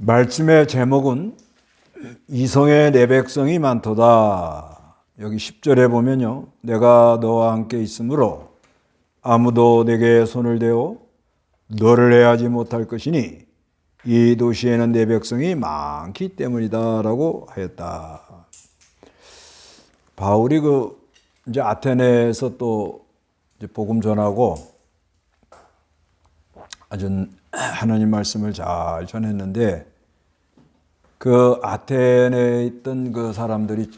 말씀의 제목은 이성의 내 백성이 많도다. 여기 10절에 보면요. 내가 너와 함께 있으므로 아무도 내게 손을 대어 너를 해하지 못할 것이니 이 도시에는 내 백성이 많기 때문이다 라고 하였다. 바울이 이제 아테네에서 또 이제 복음 전하고 아주 하나님 말씀을 잘 전했는데 그 아테네에 있던 그 사람들이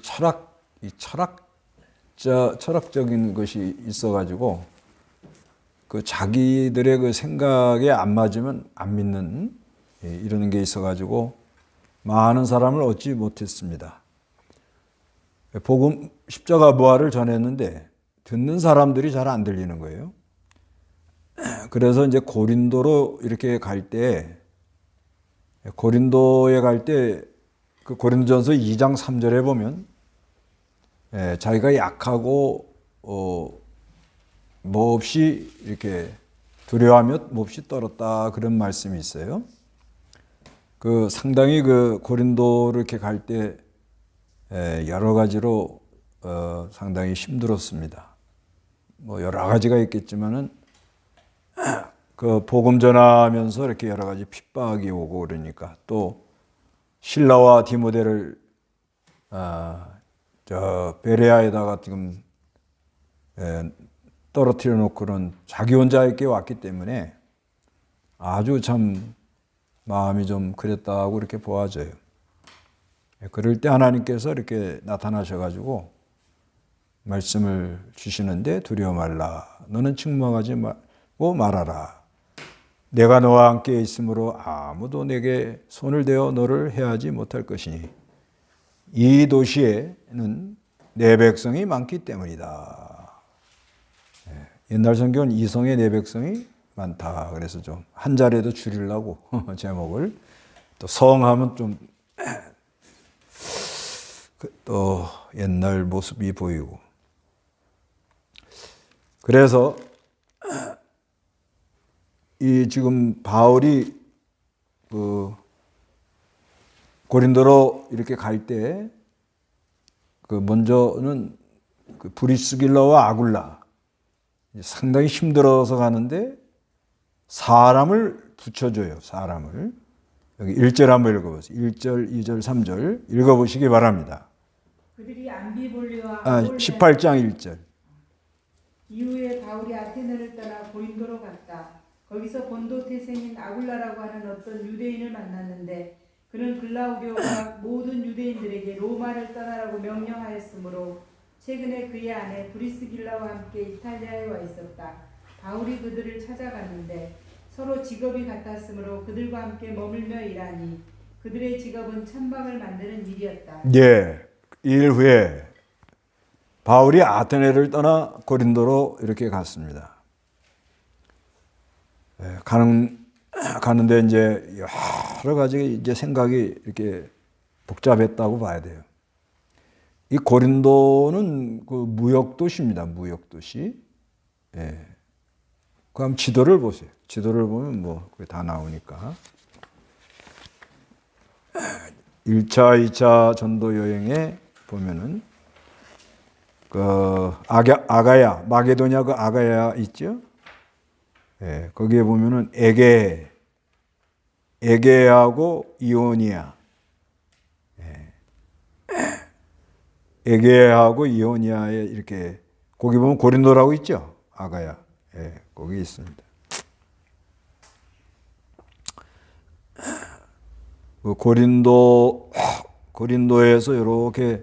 철학적인 것이 있어가지고 그 자기들의 그 생각에 안 맞으면 안 믿는 이런 게 있어가지고 많은 사람을 얻지 못했습니다. 복음 십자가 부활을 전했는데 듣는 사람들이 잘 안 들리는 거예요. 그래서 이제 고린도로 이렇게 갈 때 고린도에 갈 때 그 고린도전서 2장 3절에 보면 자기가 약하고 몹시 이렇게 두려워하며 몹시 떨었다 그런 말씀이 있어요. 그 상당히 그 고린도를 이렇게 갈 때 여러 가지로 상당히 힘들었습니다. 뭐 여러 가지가 있겠지만은 그 복음 전하면서 이렇게 여러 가지 핍박이 오고 그러니까 또 실라와 디모데를 저 베레아에다가 지금 떨어뜨려 놓고는 자기 혼자 있게 왔기 때문에 아주 참 마음이 좀 그랬다고 이렇게 보아져요. 그럴 때 하나님께서 이렇게 나타나셔가지고 말씀을 주시는데 두려워 말라. 너는 책망하지 말고 말하라. 내가 너와 함께 있으므로 아무도 내게 손을 대어 너를 해하지 못할 것이니 이 도시에는 내 백성이 많기 때문이다. 옛날 성경은 이성의 내 백성이 많다. 그래서 좀 한 자리에도 줄이려고 제목을 또 성하면 좀 또 옛날 모습이 보이고 그래서 이 지금 바울이 그 고린도로 이렇게 갈 때 그 먼저는 그 브리스길라와 아굴라 상당히 힘들어서 가는데 사람을 붙여줘요. 사람을 여기 1절 한번 읽어보세요. 1절, 2절, 3절 읽어보시기 바랍니다. 그들이 암비볼리와 18장 1절. 이후에 바울이 아테네를 떠나 고린도로 갔다. 거기서 본도 태생인 아굴라라고 하는 어떤 유대인을 만났는데 그는 글라우디오가 모든 유대인들에게 로마를 떠나라고 명령하였으므로 최근에 그의 아내 브리스길라와 함께 이탈리아에 와 있었다. 바울이 그들을 찾아갔는데 서로 직업이 같았으므로 그들과 함께 머물며 일하니 그들의 직업은 찬밥을 만드는 일이었다. 예, 일 후에 바울이 아테네를 떠나 고린도로 이렇게 갔습니다. 가는데 이제 여러 가지 이제 생각이 이렇게 복잡했다고 봐야 돼요. 이 고린도는 그 무역 도시입니다. 무역 도시. 예. 그럼 지도를 보세요. 지도를 보면 뭐 그게 다 나오니까. 1차, 2차 전도 여행에 보면은 그 아가야, 마게도냐 그 아가야 있죠? 예, 거기에 보면은 에게하고 이오니아, 에게하고 이오니아에 이렇게 거기 보면 고린도라고 있죠? 아가야, 예, 거기 있습니다. 그 고린도에서 이렇게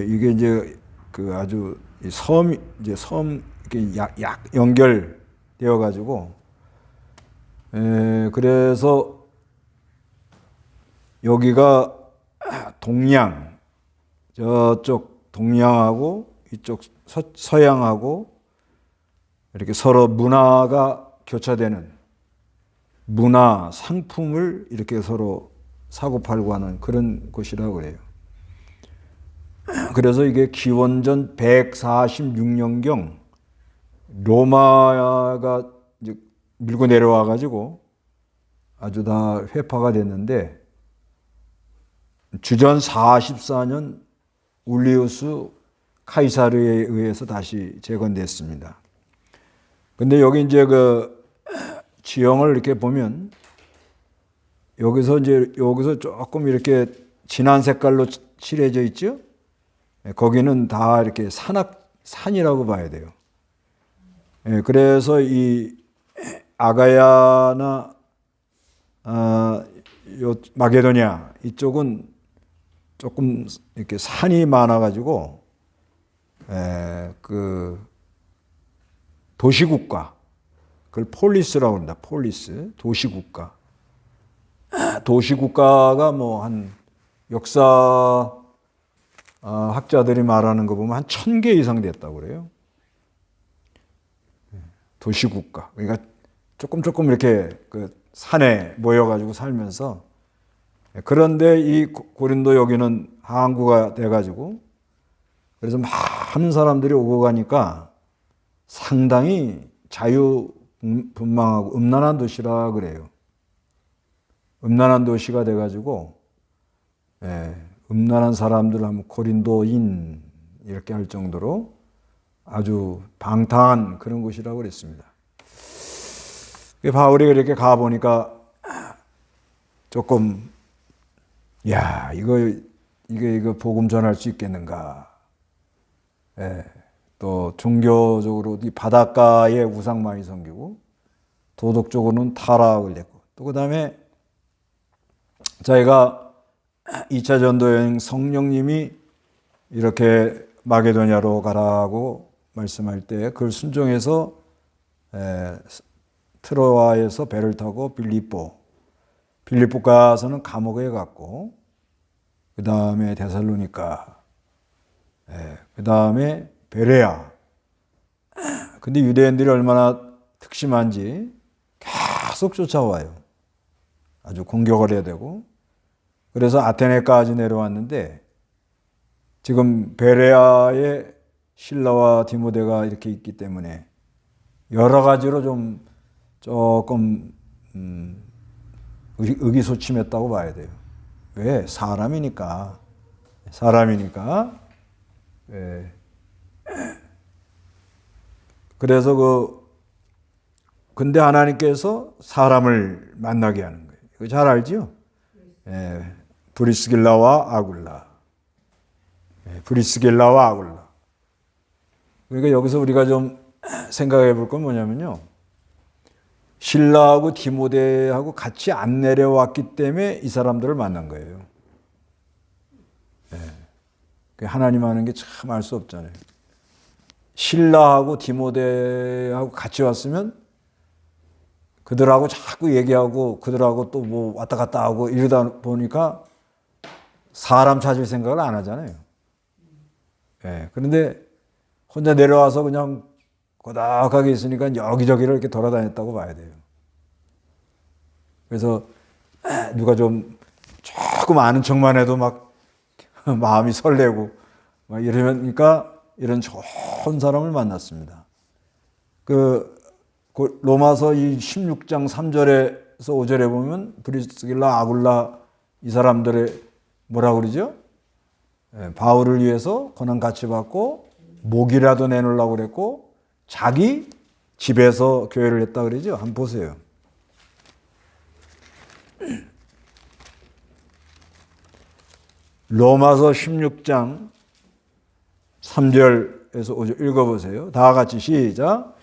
이게 이제 그 아주 섬 이렇게 약 연결되어 가지고 그래서 여기가 동양 저쪽 동양하고 이쪽 서양하고 이렇게 서로 문화가 교차되는 문화 상품을 이렇게 서로 사고 팔고 하는 그런 곳이라고 그래요. 그래서 이게 기원전 146년경 로마가 이제 밀고 내려와 가지고 아주 다 회파가 됐는데 주전 44년 울리우스 카이사르에 의해서 다시 재건됐습니다. 근데 여기 이제 그 지형을 이렇게 보면 여기서 조금 이렇게 진한 색깔로 칠해져 있죠? 거기는 다 이렇게 산이라고 봐야 돼요. 그래서 이 아가야나 마게도냐 이쪽은 조금 이렇게 산이 많아가지고 그 도시국가, 그걸 폴리스라고 합니다. 폴리스, 도시국가. 도시국가가 뭐 한 역사 학자들이 말하는 거 보면 한 1000개 이상 됐다고 그래요. 도시국가. 그러니까 조금 이렇게 그 산에 모여가지고 살면서, 그런데 이 고린도 여기는 항구가 돼가지고 그래서 많은 사람들이 오고 가니까 상당히 자유분방하고 음란한 도시라 그래요. 음란한 도시가 돼가지고 음란한 사람들을 하면 고린도인 이렇게 할 정도로 아주 방탕한 그런 곳이라고 그랬습니다. 바울이 이렇게 가보니까 조금 이거 복음 전할 수 있겠는가. 또 종교적으로 이 바닷가에 우상 많이 섬기고 도덕적으로는 타락을 했고, 또 그 다음에 자기가 2차 전도여행 성령님이 이렇게 마게도냐로 가라고 말씀할 때 그걸 순종해서 트로아에서 배를 타고 빌립보 가서는 감옥에 갔고, 그 다음에 데살로니가, 그 다음에 베레아. 근데 유대인들이 얼마나 특심한지 계속 쫓아와요. 아주 공격을 해야 되고. 그래서 아테네까지 내려왔는데 지금 베레아에 실라와 디모데가 이렇게 있기 때문에 여러 가지로 조금 의기소침했다고 봐야 돼요. 왜? 사람이니까. 그래서 근데 하나님께서 사람을 만나게 하는 거예요. 이거 잘 알지요? 브리스길라와 아굴라. 브리스길라와 아굴라. 그러니까 여기서 우리가 좀 생각해 볼 건 뭐냐면요. 실라하고 디모데하고 같이 안 내려왔기 때문에 이 사람들을 만난 거예요. 하나님 하는 게 참 알 수 없잖아요. 실라하고 디모데하고 같이 왔으면 그들하고 자꾸 얘기하고 그들하고 또 뭐 왔다 갔다 하고 이러다 보니까 사람 찾을 생각을 안 하잖아요. 그런데 혼자 내려와서 그냥 고닥하게 있으니까 여기저기를 이렇게 돌아다녔다고 봐야 돼요. 그래서 누가 좀 조금 아는 척만 해도 막 마음이 설레고 막 이러니까 이런 좋은 사람을 만났습니다. 로마서 이 16장 3절에서 5절에 보면 브리스길라, 아굴라 이 사람들의 뭐라고 그러죠? 바울을 위해서 고난 같이 받고 목이라도 내놓으려고 그랬고 자기 집에서 교회를 했다 그러죠? 한번 보세요. 로마서 16장 3절에서 5절 읽어보세요. 다 같이 시작.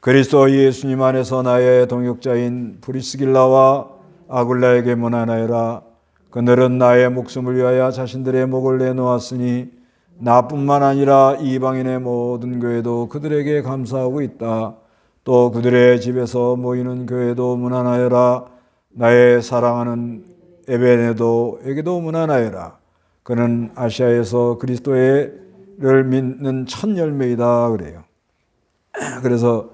그리스도 예수님 안에서 나의 동역자인 브리스길라와 아굴라에게 문안하여라. 그들은 나의 목숨을 위하여 자신들의 목을 내놓았으니 나뿐만 아니라 이방인의 모든 교회도 그들에게 감사하고 있다. 또 그들의 집에서 모이는 교회도 문안하여라. 나의 사랑하는 에베네도에게도 문안하여라. 그는 아시아에서 그리스도를 믿는 첫 열매이다 그래요. 그래서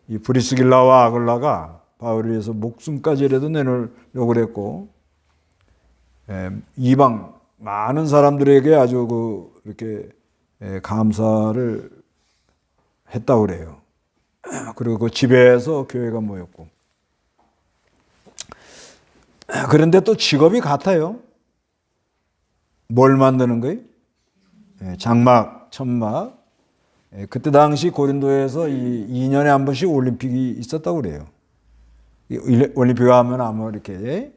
이 브리스길라와 아굴라가 바울을 위해서 목숨까지라도 내놓으려고 그랬고, 이방 많은 사람들에게 아주 이렇게 감사를 했다고 그래요. 그리고 그 집에서 교회가 모였고. 그런데 또 직업이 같아요. 뭘 만드는 거예요? 장막, 천막. 그때 당시 고린도에서 2년에 한 번씩 올림픽이 있었다고 그래요. 올림픽 하면 아마 이렇게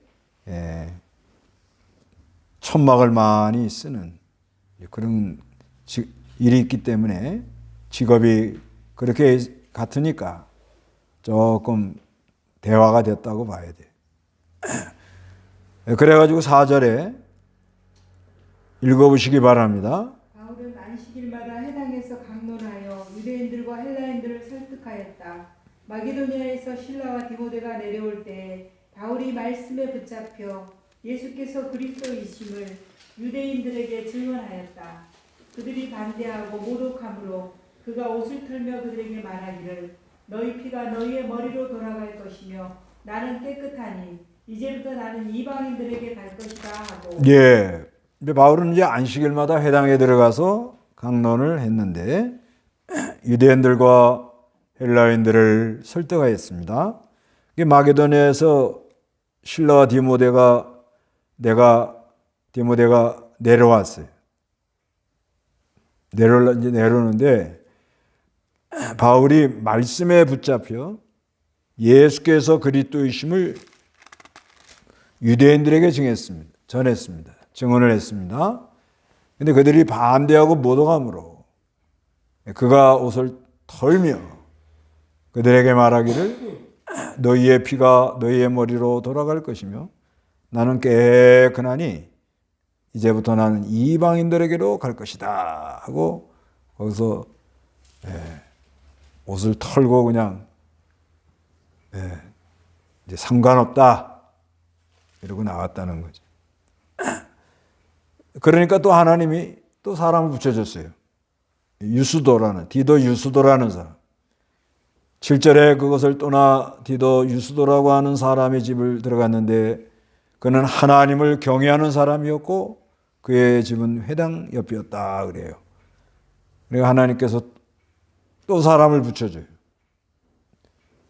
천막을 많이 쓰는 그런 일이 있기 때문에 직업이 그렇게 같으니까 조금 대화가 됐다고 봐야 돼요. 그래가지고 4절에 읽어보시기 바랍니다. 바울은 안식일마다 회당에서 강론하여 유대인들과 헬라인들을 설득하였다. 마게도니아에서 실라와 디모데가 내려올 때 바울이 말씀에 붙잡혀 예수께서 그리스도이심을 유대인들에게 증언하였다. 그들이 반대하고 모독함으로 그가 옷을 털며 그들에게 말하기를 너희 피가 너희의 머리로 돌아갈 것이며 나는 깨끗하니 이제부터 나는 이방인들에게 갈 것이다 하고. 예. 근데 바울은 이제 안식일마다 회당에 들어가서 강론을 했는데 유대인들과 헬라인들을 설득하였습니다. 마게도니아에서 실라와 디모데가 내려왔어요. 내려오는데 바울이 말씀에 붙잡혀 예수께서 그리스도이심을 유대인들에게 전했습니다. 증언을 했습니다. 근데 그들이 반대하고 모독함으로 그가 옷을 털며 그들에게 말하기를 너희의 피가 너희의 머리로 돌아갈 것이며 나는 깨끗하니 이제부터 나는 이방인들에게로 갈 것이다 하고 거기서 옷을 털고 그냥 이제 상관없다 이러고 나왔다는 거죠. 그러니까 또 하나님이 또 사람을 붙여줬어요. 디도 유스도라는 사람. 7절에 그것을 떠나 디도 유스도라고 하는 사람의 집을 들어갔는데 그는 하나님을 경외하는 사람이었고 그의 집은 회당 옆이었다 그래요. 그러니까 하나님께서 또 사람을 붙여줘요.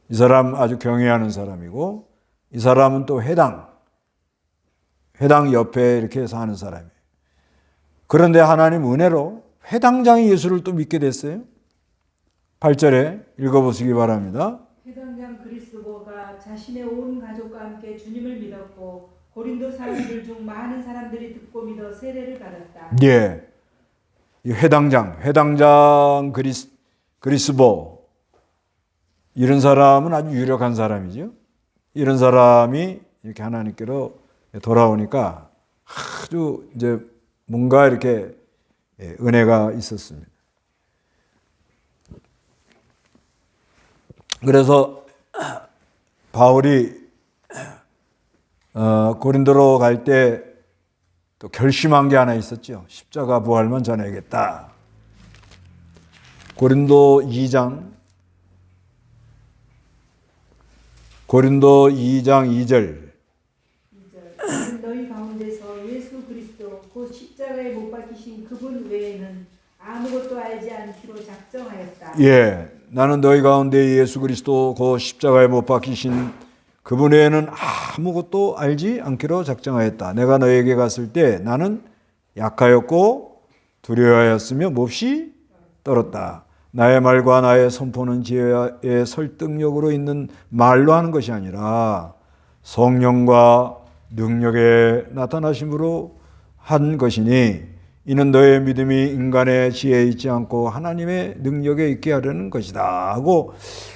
이 사람 아주 경외하는 사람이고 이 사람은 또 회당 옆에 이렇게 사는 사람이에요. 그런데 하나님 은혜로 회당장이 예수를 또 믿게 됐어요. 8절에 읽어보시기 바랍니다. 회당장 그리스도가 자신의 온 가족과 함께 주님을 믿었고 고린도 사람들 중 많은 사람들이 듣고 믿어 세례를 받았다. 예, 이 회당장 그리스보 이런 사람은 아주 유력한 사람이죠. 이런 사람이 이렇게 하나님께로 돌아오니까 아주 이제 뭔가 이렇게 은혜가 있었습니다. 그래서 바울이 고린도로 갈 때 또 결심한 게 하나 있었죠. 십자가 부활만 전해야겠다. 고린도 2장 2절 너희 가운데서 예수 그리스도 곧 십자가에 못 박히신 그분 외에는 아무것도 알지 않기로 작정하였다. 예, 나는 너희 가운데 예수 그리스도 그 십자가에 못 박히신 그분 외에는 아무것도 알지 않기로 작정하였다. 내가 너에게 갔을 때 나는 약하였고 두려워하였으며 몹시 떨었다. 나의 말과 나의 선포는 지혜의 설득력으로 있는 말로 하는 것이 아니라 성령과 능력의 나타나심으로 한 것이니 이는 너의 믿음이 인간의 지혜에 있지 않고 하나님의 능력에 있게 하려는 것이다 하고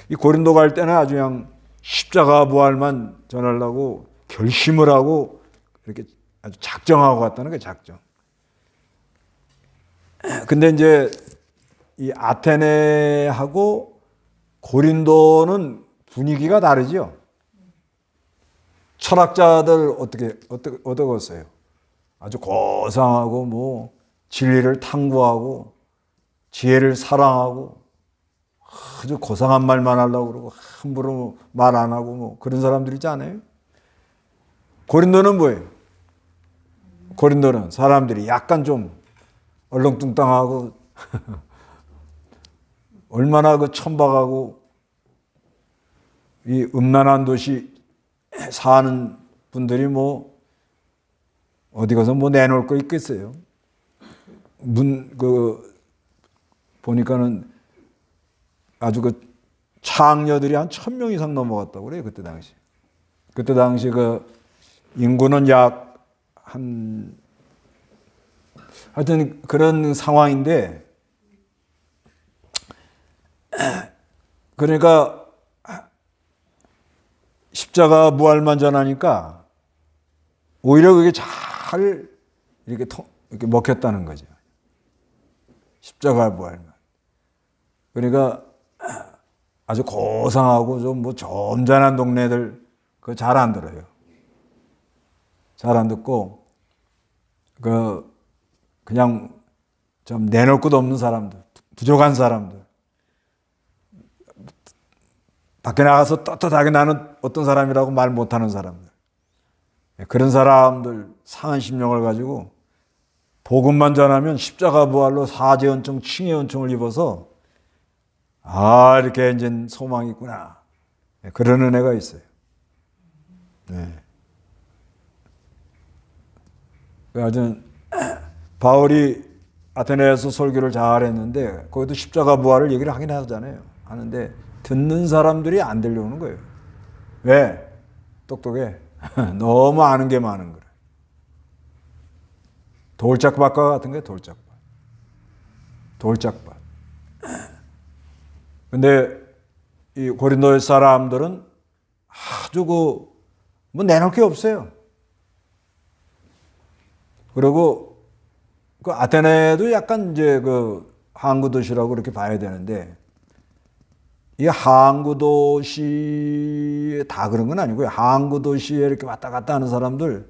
이 고린도 갈 때는 아주 그냥 십자가 부활만 전하려고 결심을 하고 이렇게 아주 작정하고 갔다는 거예요. 작정. 근데 이제 이 아테네하고 고린도는 분위기가 다르죠. 철학자들 어떻게 어떠겠어요? 아주 고상하고 뭐 진리를 탐구하고 지혜를 사랑하고 아주 고상한 말만 하려고 그러고 함부로 말 안 하고 뭐 그런 사람들 있지 않아요? 고린도는 뭐예요? 고린도는 사람들이 약간 좀 얼렁뚱땅하고 얼마나 그 천박하고 이 음란한 도시 사는 분들이 뭐 어디 가서 뭐 내놓을 거 있겠어요. 보니까는 아주 창녀들이 한 1,000명 이상 넘어갔다고 그래요. 그때 당시. 그때 당시 인구는 하여튼 그런 상황인데, 그러니까 십자가 부활만 전하니까 오히려 그게 잘 이렇게 먹혔다는 거죠. 십자가 부활만. 그러니까 아주 고상하고 좀 뭐 점잖은 동네들 그거 잘 안 들어요. 잘 안 듣고 그냥 좀 내놓을 것도 없는 사람들, 부족한 사람들, 밖에 나가서 떳떳하게 나는 어떤 사람이라고 말 못하는 사람들, 그런 사람들 상한 심령을 가지고 복음만 전하면 십자가 부활로 사제연청, 칭의연청을 입어서 이렇게 이제 소망이 있구나, 그런 은혜가 있어요. 네. 하여튼 바울이 아테네에서 설교를 잘했는데 거기도 십자가 부활을 얘기를 하긴 하잖아요. 하는데 듣는 사람들이 안 들려오는 거예요. 왜? 똑똑해. 너무 아는 게 많은 거예요. 돌짝밭과 같은 거예요. 돌짝밭. 근데 이 고린도 사람들은 아주 뭐 내놓을 게 없어요. 그리고 아테네도 약간 이제 항구 도시라고 그렇게 봐야 되는데, 이 항구 도시에 다 그런 건 아니고요. 항구 도시에 이렇게 왔다 갔다 하는 사람들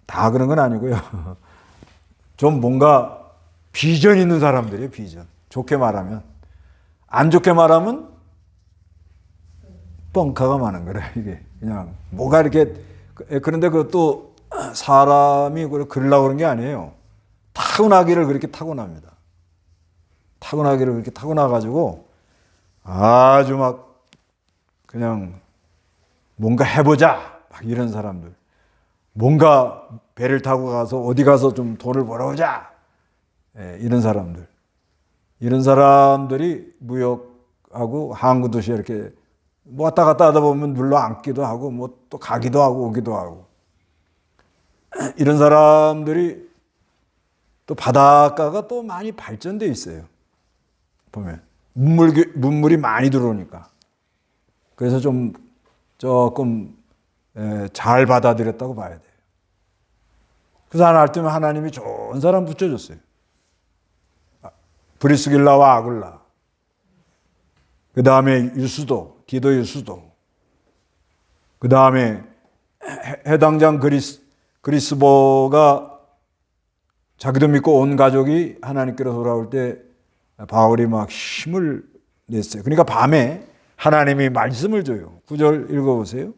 다 그런 건 아니고요. 좀 뭔가 비전 있는 사람들이에요. 비전. 좋게 말하면. 안 좋게 말하면 뻥카가 많은 거래. 이게 그냥 뭐가 이렇게. 그런데 그것도 사람이 그러려고 그런 게 아니에요. 타고나기를 그렇게 타고납니다. 타고나기를 그렇게 타고나가지고 아주 막 그냥 뭔가 해보자 막 이런 사람들, 뭔가 배를 타고 가서 어디 가서 좀 돈을 벌어오자, 이런 사람들이 무역하고 항구 도시에 이렇게 뭐 왔다 갔다 하다 보면 눌러 앉기도 하고 뭐 또 가기도 하고 오기도 하고, 이런 사람들이 또 바닷가가 또 많이 발전돼 있어요. 보면 문물이 많이 들어오니까. 그래서 조금 잘 받아들였다고 봐야 돼요. 그래서 하나 때문에 하나님이 좋은 사람 붙여줬어요. 브리스길라와 아굴라, 그 다음에 유수도, 디도 유수도, 그 다음에 해당장 그리스보가 자기도 믿고 온 가족이 하나님께로 돌아올 때 바울이 막 힘을 냈어요. 그러니까 밤에 하나님이 말씀을 줘요. 9절 읽어보세요.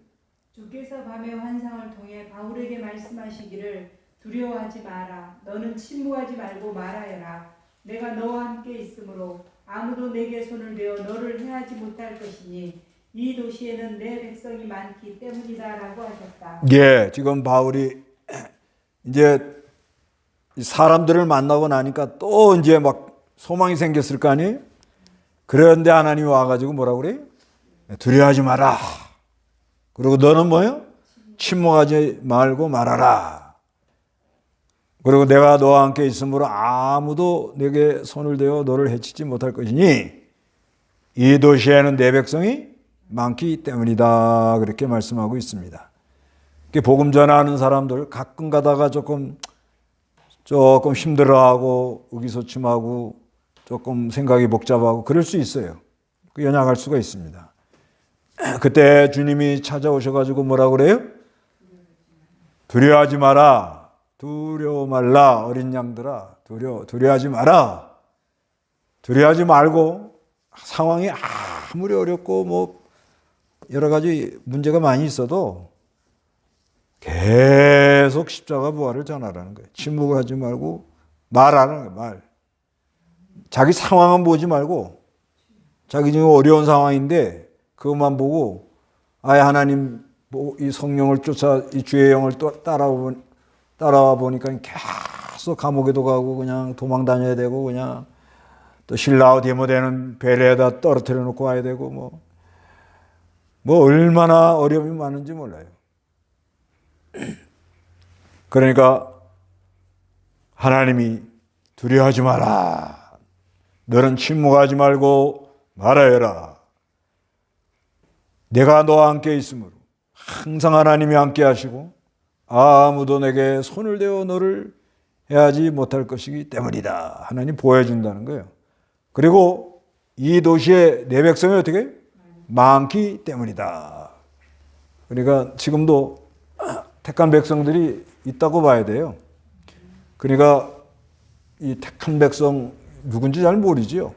주께서 밤의 환상을 통해 바울에게 말씀하시기를 두려워하지 마라. 너는 침묵하지 말고 말하여라. 내가 너와 함께 있으므로 아무도 내게 손을 대어 너를 해하지 못할 것이니 이 도시에는 내 백성이 많기 때문이다라고 하셨다. 예, 지금 바울이 이제 사람들을 만나고 나니까 또 이제 막 소망이 생겼을 거 아니에요? 그런데 하나님이 와가지고 뭐라고 그래요? 두려워하지 마라. 그리고 너는 뭐예요? 침묵하지 말고 말하라. 그리고 내가 너와 함께 있으므로 아무도 내게 손을 대어 너를 해치지 못할 것이니 이 도시에는 내 백성이 많기 때문이다. 그렇게 말씀하고 있습니다. 복음 전하는 사람들 가끔 가다가 조금 힘들어하고 의기소침하고 조금 생각이 복잡하고 그럴 수 있어요. 연약할 수가 있습니다. 그때 주님이 찾아오셔가지고 뭐라고 그래요? 두려워하지 마라. 두려워 말라. 어린 양들아. 두려워하지 마라. 두려워하지 말고, 상황이 아무리 어렵고 뭐 여러 가지 문제가 많이 있어도 계속 십자가 부활을 전하라는 거예요. 침묵을 하지 말고 말하는 거예요. 말. 자기 상황은 보지 말고, 자기 지금 어려운 상황인데 그것만 보고 하나님 뭐 이 성령을 쫓아 이 주의 영을 또 따라와 보니까 계속 감옥에도 가고 그냥 도망 다녀야 되고 그냥 또 신라와 디모데는 배에다 떨어뜨려 놓고 와야 되고 뭐 얼마나 어려움이 많은지 몰라요. 그러니까 하나님이 두려워하지 마라. 너는 침묵하지 말고 말하여라. 내가 너와 함께 있으므로 항상 하나님이 함께 하시고 아무도 내게 손을 대어 너를 해하지 못할 것이기 때문이다. 하나님 보여준다는 거예요. 그리고 이 도시에 내 백성이 어떻게? 많기 때문이다. 그러니까 지금도 택한 백성들이 있다고 봐야 돼요. 그러니까 이 택한 백성 누군지 잘 모르지요.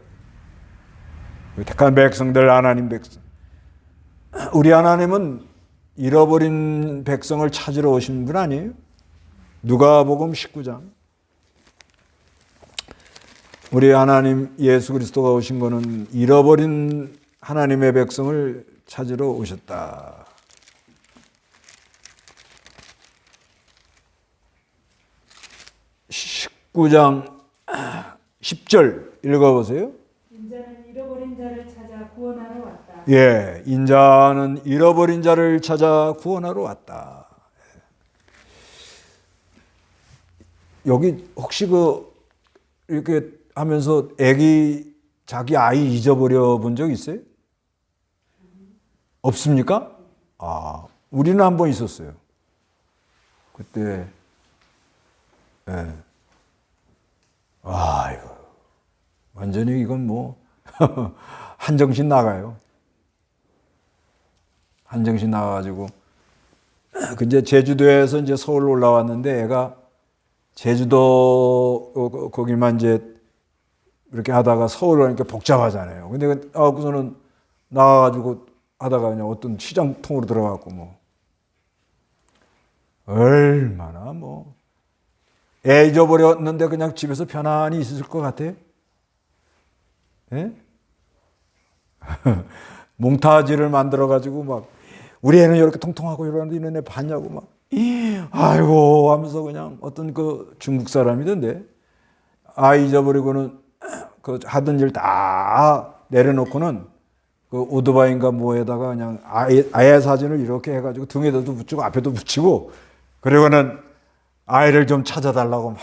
택한 백성들, 하나님 백성. 우리 하나님은 잃어버린 백성을 찾으러 오신 분 아니에요? 누가복음 19장. 우리 하나님 예수 그리스도가 오신 것은 잃어버린 하나님의 백성을 찾으러 오셨다. 19장 10절 읽어보세요. 인자는 잃어버린 자를 찾아 구원하러 왔다. 예, 인자는 잃어버린 자를 찾아 구원하러 왔다. 여기 혹시 이렇게 하면서 자기 아이 잊어버려 본 적 있어요? 없습니까? 우리는 한 번 있었어요. 그때, 예. 이거 완전히 이건 한정신 나가요. 한정신 나가가지고 이제 제주도에서 이제 서울 올라왔는데 애가 제주도 거기만 이제 이렇게 하다가 서울 오니까 복잡하잖아요. 근데 그서는 나와가지고 하다가 그냥 어떤 시장통으로 들어가고 얼마나 애 잊어버렸는데 그냥 집에서 편안히 있을 것 같아요? 예? 몽타주를 만들어가지고 우리 애는 이렇게 통통하고 이러는데 이런 애 봤냐고 아이고 하면서 그냥 어떤 중국 사람이던데 아이 잊어버리고는 하던 일 다 내려놓고는 오토바이인가 뭐에다가 그냥 아예 사진을 이렇게 해가지고 등에도 붙이고 앞에도 붙이고 그리고는 아이를 좀 찾아달라고 막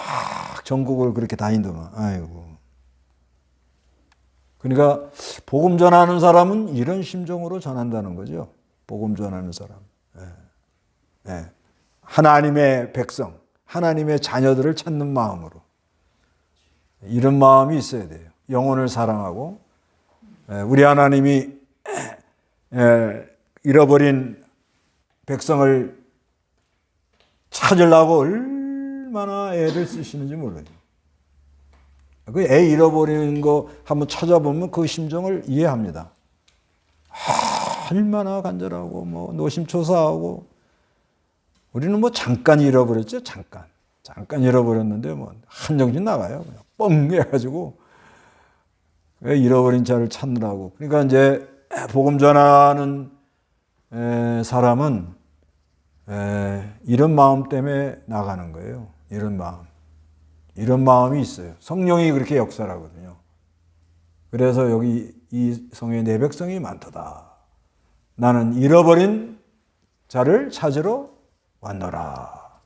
전국을 그렇게 다닌더만. 아이고. 그러니까 복음 전하는 사람은 이런 심정으로 전한다는 거죠. 복음 전하는 사람. 예. 하나님의 백성, 하나님의 자녀들을 찾는 마음으로. 이런 마음이 있어야 돼요. 영혼을 사랑하고 우리 하나님이 잃어버린 백성을 찾으려고 얼마나 애를 쓰시는지 몰라요. 그 애 잃어버리는 거 한번 찾아보면 그 심정을 이해합니다. 얼마나 간절하고 노심초사하고 우리는 잠깐 잃어버렸죠. 잠깐 잃어버렸는데 한정신 나가요. 그냥 뻥 해가지고 잃어버린 자를 찾느라고. 그러니까 이제 복음 전하는 사람은 이런 마음 때문에 나가는 거예요. 이런 마음이 있어요. 성령이 그렇게 역사하거든요. 그래서 여기 이 성에 내 백성이 많도다. 나는 잃어버린 자를 찾으러 왔노라.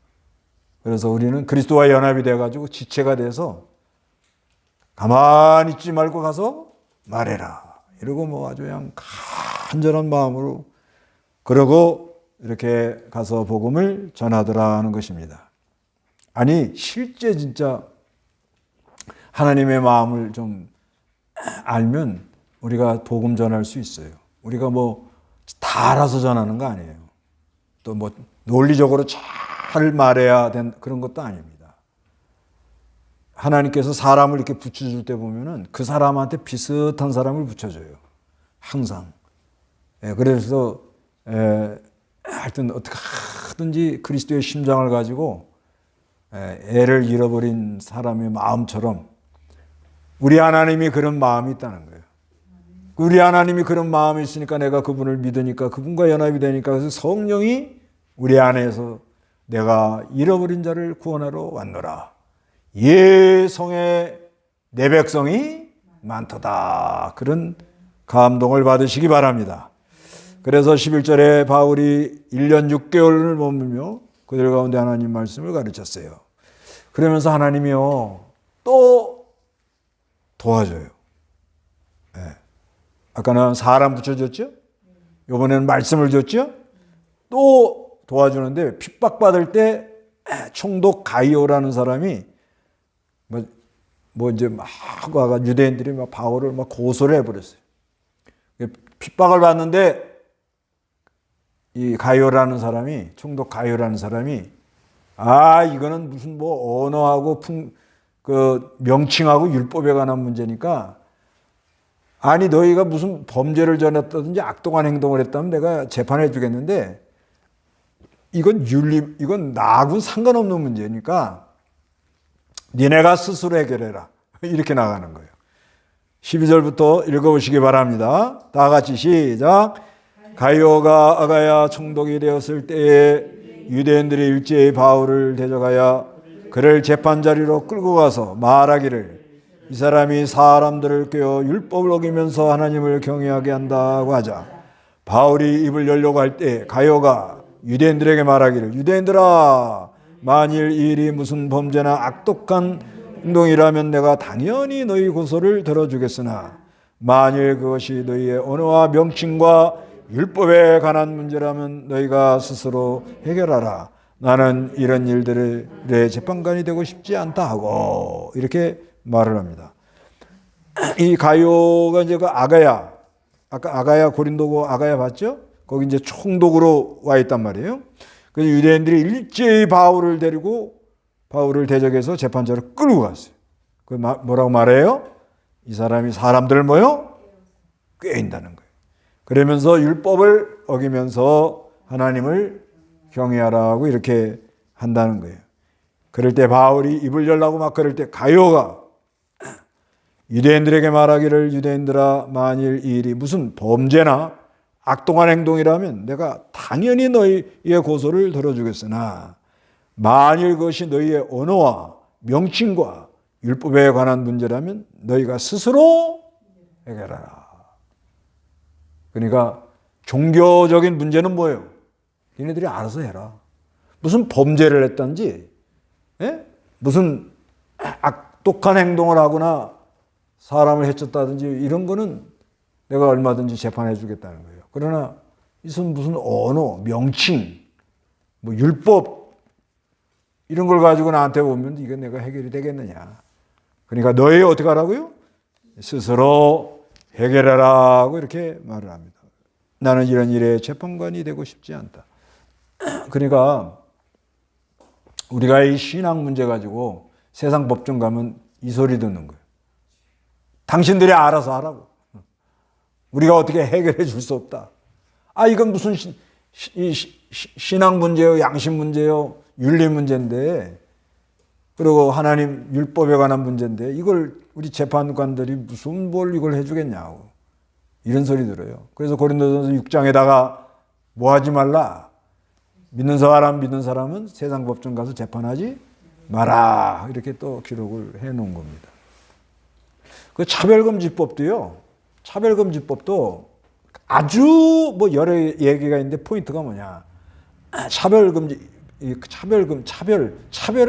그래서 우리는 그리스도와 연합이 되어가지고 지체가 돼서 가만히 있지 말고 가서 말해라. 이러고 아주 그냥 간절한 마음으로 그러고 이렇게 가서 복음을 전하더라 하는 것입니다. 아니 실제 진짜 하나님의 마음을 좀 알면 우리가 복음 전할 수 있어요. 우리가 다 알아서 전하는 거 아니에요. 또 논리적으로 잘 말해야 된 그런 것도 아닙니다. 하나님께서 사람을 이렇게 붙여줄 때 보면은 그 사람한테 비슷한 사람을 붙여줘요. 항상. 그래서 하여튼 어떻게 하든지 그리스도의 심장을 가지고 애를 잃어버린 사람의 마음처럼 우리 하나님이 그런 마음이 있다는 거예요. 우리 하나님이 그런 마음이 있으니까 내가 그분을 믿으니까 그분과 연합이 되니까 그래서 성령이 우리 안에서 내가 잃어버린 자를 구원하러 왔노라. 예 성에 내 백성이 많도다. 그런 감동을 받으시기 바랍니다. 그래서 11절에 바울이 1년 6개월을 머물며 그들 가운데 하나님 말씀을 가르쳤어요. 그러면서 하나님이요 또 도와줘요. 네. 아까는 사람 붙여줬죠? 이번에는 말씀을 줬죠? 또 도와주는데 핍박받을 때 총독 가이오라는 사람이 이제 막 와가 유대인들이 막 바울을 막 고소를 해버렸어요. 핍박을 받는데 이 가이오라는 사람이 총독 가이오라는 사람이 이거는 무슨 뭐 언어하고 그 명칭하고 율법에 관한 문제니까 아니 너희가 무슨 범죄를 저질렀다든지 악독한 행동을 했다면 내가 재판해 주겠는데 이건 나하고는 상관없는 문제니까 니네가 스스로 해결해라. 이렇게 나가는 거예요. 12절부터 읽어보시기 바랍니다. 다 같이 시작. 가이오가 아가야 총독이 되었을 때에 유대인들이 일제히 바울을 대적하여 그를 재판자리로 끌고 가서 말하기를 이 사람이 사람들을 꿰어 율법을 어기면서 하나님을 경외하게 한다고 하자. 바울이 입을 열려고 할 때 가이오가 유대인들에게 말하기를 유대인들아 만일 이 일이 무슨 범죄나 악독한 행동이라면 내가 당연히 너희 고소를 들어주겠으나 만일 그것이 너희의 언어와 명칭과 율법에 관한 문제라면 너희가 스스로 해결하라. 나는 이런 일들의 재판관이 되고 싶지 않다 하고 이렇게 말을 합니다. 이 가이오가 이제 그 아가야, 아까 아가야 고린도고 아가야 봤죠? 거기 이제 총독으로 와 있단 말이에요. 그래서 유대인들이 일제히 바울을 데리고 바울을 대적해서 재판자로 끌고 갔어요. 그 뭐라고 말해요? 이 사람이 사람들을 꾀인다는 거예요. 그러면서 율법을 어기면서 하나님을 경외하라고 이렇게 한다는 거예요. 그럴 때 바울이 입을 열라고 막 그럴 때 가이오가 유대인들에게 말하기를 유대인들아 만일 이 일이 무슨 범죄나 악독한 행동이라면 내가 당연히 너희의 고소를 들어주겠으나 만일 그것이 너희의 언어와 명칭과 율법에 관한 문제라면 너희가 스스로 해결하라. 그러니까 종교적인 문제는 뭐예요? 얘네들이 알아서 해라. 무슨 범죄를 했든지 무슨 악독한 행동을 하거나 사람을 해쳤다든지 이런 거는 내가 얼마든지 재판해 주겠다는 거예요. 그러나 이것은 무슨 언어, 명칭, 뭐 율법 이런 걸 가지고 나한테 오면 이게 내가 해결이 되겠느냐. 그러니까 너희 어떻게 하라고요? 스스로 해결하라고 이렇게 말을 합니다. 나는 이런 일에 재판관이 되고 싶지 않다. 그러니까 우리가 이 신앙 문제 가지고 세상 법정 가면 이 소리 듣는 거예요. 당신들이 알아서 하라고. 우리가 어떻게 해결해 줄 수 없다. 이건 무슨 신앙 문제요, 양심 문제요, 윤리 문제인데, 그리고 하나님 율법에 관한 문제인데, 이걸 우리 재판관들이 무슨 뭘 이걸 해주겠냐고. 이런 소리 들어요. 그래서 고린도전서 6장에다가 뭐 하지 말라. 믿는 사람은 세상 법정 가서 재판하지 마라. 이렇게 또 기록을 해 놓은 겁니다. 그 차별금지법도요. 차별금지법도 아주 뭐 여러 얘기가 있는데 포인트가 뭐냐. 차별을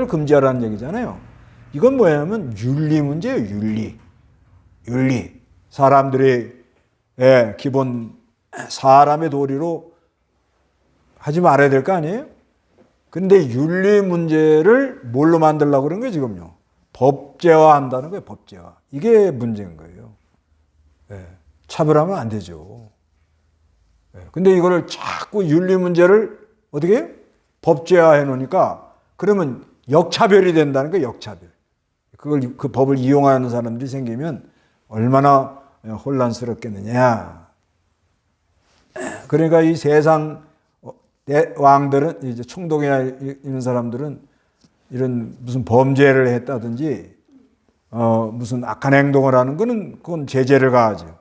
금지하라는 얘기잖아요. 이건 뭐냐면 윤리 문제예요. 윤리. 사람들이 기본 사람의 도리로 하지 말아야 될 거 아니에요? 근데 윤리 문제를 뭘로 만들려고 그런 거예요, 지금요? 법제화한다는 거예요, 법제화. 이게 문제인 거예요. 차별하면 안 되죠. 근데 이거를 자꾸 윤리 문제를 어떻게 해요? 법제화해 놓으니까 그러면 역차별이 된다는 거예요, 역차별. 그 법을 이용하는 사람들이 생기면 얼마나 혼란스럽겠느냐. 그러니까 이 세상 왕들은 이제 총독이나 이런 사람들은 이런 무슨 범죄를 했다든지 무슨 악한 행동을 하는 거는 그건 제재를 가하죠.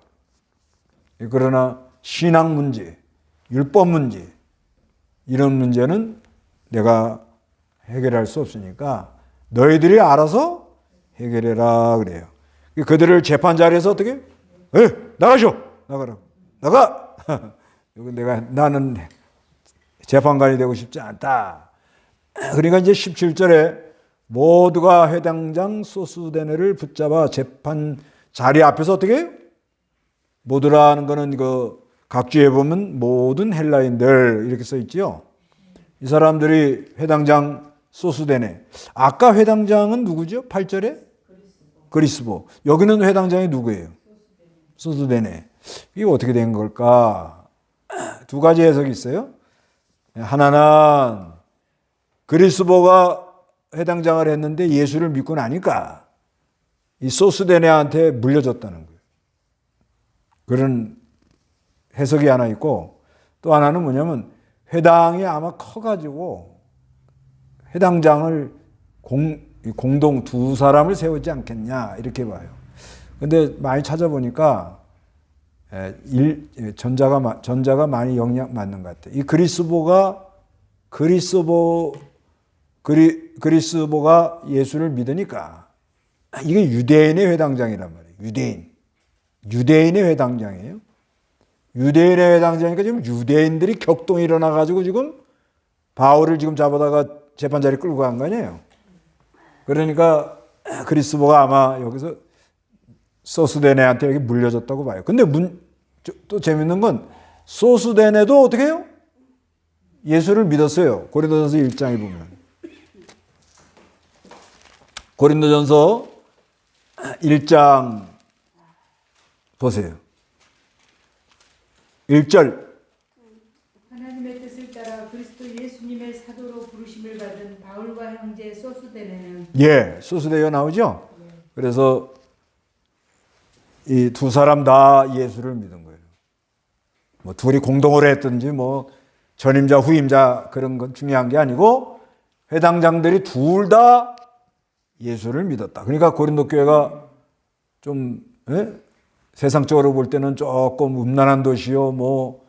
그러나 신앙 문제, 율법 문제 이런 문제는 내가 해결할 수 없으니까 너희들이 알아서 해결해라 그래요. 그들을 재판 자리에서 어떻게? 나가쇼! 나가라. 나가! 나는 재판관이 되고 싶지 않다. 그러니까 이제 17절에 모두가 회당장 소스데네를 붙잡아 재판 자리 앞에서 어떻게 해요? 모두라는 거는 각주에 보면 모든 헬라인들 이렇게 써 있지요. 이 사람들이 회당장 소스데네. 아까 회당장은 누구죠? 8절에? 그리스보. 여기는 회당장이 누구예요? 소스데네. 이게 어떻게 된 걸까? 두 가지 해석이 있어요. 하나는 그리스보가 회당장을 했는데 예수를 믿고 나니까 이 소스데네한테 물려줬다는 거예요. 그런 해석이 하나 있고, 또 하나는 뭐냐면 회당이 아마 커가지고 회당장을 공동 두 사람을 세우지 않겠냐 이렇게 봐요. 근데 많이 찾아보니까 전자가 많이 영향 맞는 것 같아요. 이 그리스보가 예수를 믿으니까 이게 유대인의 회당장이란 말이에요. 유대인의 회당장이에요. 유대인의 회당장이니까 지금 유대인들이 격동이 일어나가지고 지금 바울을 지금 잡아다가 재판자리 끌고 간 거 아니에요. 그러니까 그리스보가 아마 여기서 소스데네한테 이렇게 물려줬다고 봐요. 근데 또 재밌는 건 소스데네도 어떻게 해요? 예수를 믿었어요. 고린도전서 1장에 보면. 고린도전서 1장 보세요. 1절. 하나님의 뜻을 따라 그리스도 예수님의 사도로 부르심을 받은 바울과 형제 소스데네는 소스데네가 나오죠? 그래서 이 두 사람 다 예수를 믿은 거예요. 뭐 둘이 공동으로 했든지 뭐 전임자 후임자 그런 건 중요한 게 아니고 회당장들이 둘 다 예수를 믿었다. 그러니까 고린도 교회가 좀 세상적으로 볼 때는 조금 음란한 도시요, 뭐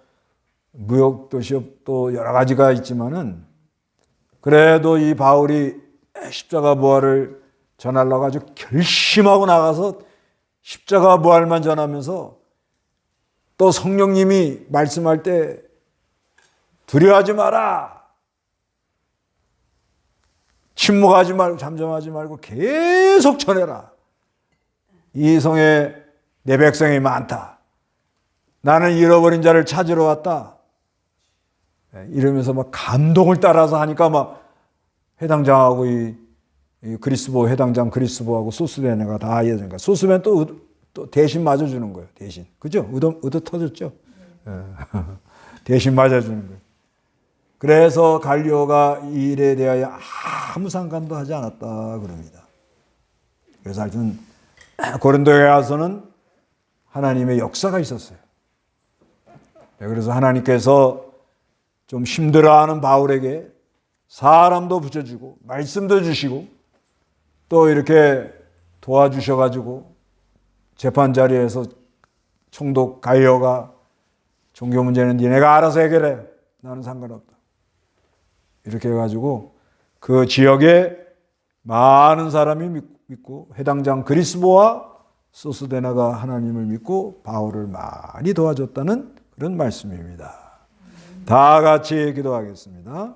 무역 도시요, 또 여러 가지가 있지만은 그래도 이 바울이 십자가 부활을 전하려고 아주 결심하고 나가서 십자가 부활만 전하면서 또 성령님이 말씀할 때 두려워하지 마라, 침묵하지 말고 잠잠하지 말고 계속 전해라. 이 성에 내 백성이 많다. 나는 잃어버린 자를 찾으러 왔다. 이러면서 막 감동을 따라서 하니까 막 회당장하고 이 그리스보 회당장 그리스보하고 소스데네가 다 이어지니까 소스면 또 대신 맞아주는 거예요. 대신. 그죠? 의도 터졌죠? 대신 맞아주는 거예요. 그래서 갈리오가 이 일에 대하여 아무 상관도 하지 않았다 그럽니다. 그래서 하여튼 고린도에 와서는 하나님의 역사가 있었어요. 그래서 하나님께서 좀 힘들어하는 바울에게 사람도 붙여주고 말씀도 주시고 또 이렇게 도와주셔가지고 재판 자리에서 총독 갈리오가 종교 문제는 니네가 알아서 해결해. 나는 상관없다. 이렇게 해가지고 그 지역에 많은 사람이 믿고 회당장 그리스보와 소스데나가 하나님을 믿고 바울을 많이 도와줬다는 그런 말씀입니다. 다 같이 기도하겠습니다.